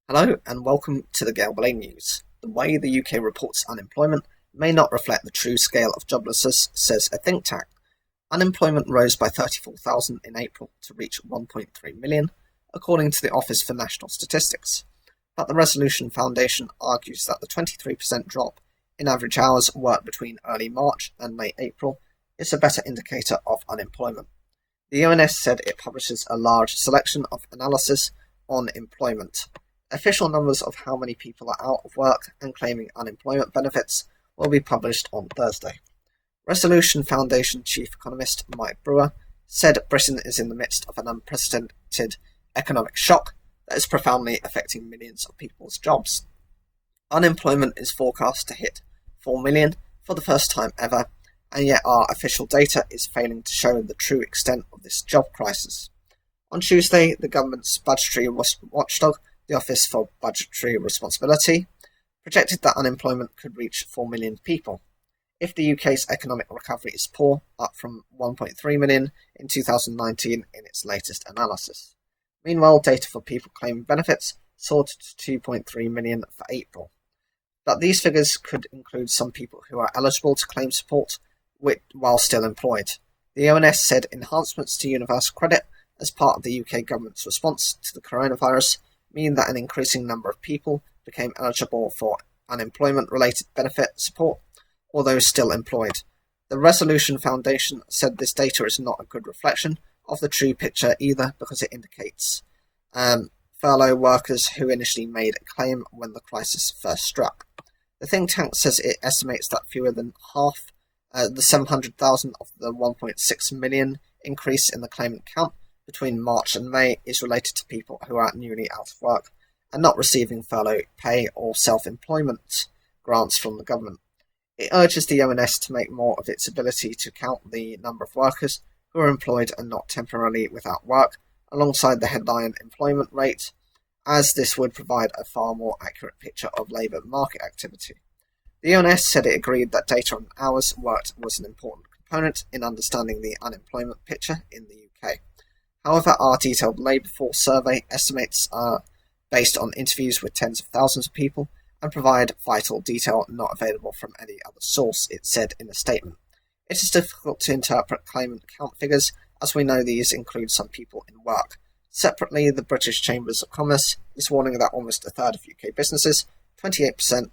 Hello and welcome to the Gale News. The way the UK reports unemployment may not reflect the true scale of joblessness, says a think tank. Unemployment rose by 34,000 in April to reach 1.3 million, according to the Office for National Statistics. But the Resolution Foundation argues that the 23% drop in average hours worked between early March and late April is a better indicator of unemployment. The ONS said it publishes a large selection of analysis on employment. Official numbers of how many people are out of work and claiming unemployment benefits will be published on Thursday. Resolution Foundation Chief Economist Mike Brewer said Britain is in the midst of an unprecedented economic shock that is profoundly affecting millions of people's jobs. Unemployment is forecast to hit 4 million for the first time ever, and yet our official data is failing to show the true extent of this job crisis. On Tuesday, the government's budgetary watchdog, the Office for Budgetary Responsibility, projected that unemployment could reach 4 million people. If the UK's economic recovery is poor, up from 1.3 million in 2019 in its latest analysis. Meanwhile, data for people claiming benefits soared to 2.3 million for April. But these figures could include some people who are eligible to claim support while still employed. The ONS said enhancements to universal credit as part of the UK government's response to the coronavirus mean that an increasing number of people became eligible for unemployment-related benefit support, although still employed. The Resolution Foundation said this data is not a good reflection of the true picture either, because it indicates furlough workers who initially made a claim when the crisis first struck. The think tank says it estimates that fewer than half the 700,000 of the 1.6 million increase in the claimant count between March and May is related to people who are newly out of work and not receiving furlough pay or self-employment grants from the government. It urges the ONS to make more of its ability to count the number of workers who are employed and not temporarily without work, alongside the headline employment rate, as this would provide a far more accurate picture of labour market activity. The ONS said it agreed that data on hours worked was an important component in understanding the unemployment picture in the UK. However, our detailed labour force survey estimates are based on interviews with tens of thousands of people and provide vital detail not available from any other source, it said in a statement. It is difficult to interpret claimant count figures, as we know these include some people in work. Separately, the British Chambers of Commerce is warning that almost a third of UK businesses, 28%,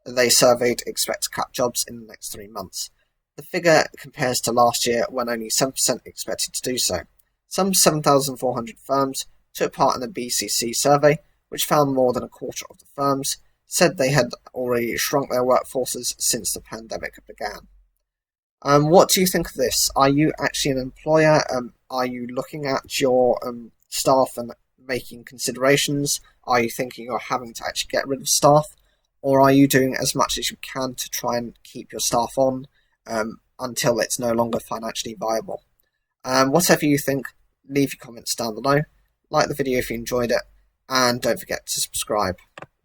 they surveyed, expect to cut jobs in the next 3 months. The figure compares to last year when only 7% expected to do so. Some 7,400 firms took part in a BCC survey, which found more than a quarter of the firms said they had already shrunk their workforces since the pandemic began. What do you think of this? Are you actually an employer? Are you looking at your staff and making considerations? Are you thinking you're having to actually get rid of staff? Or are you doing as much as you can to try and keep your staff on until it's no longer financially viable? Whatever you think, leave your comments down below. Like the video if you enjoyed it, and don't forget to subscribe.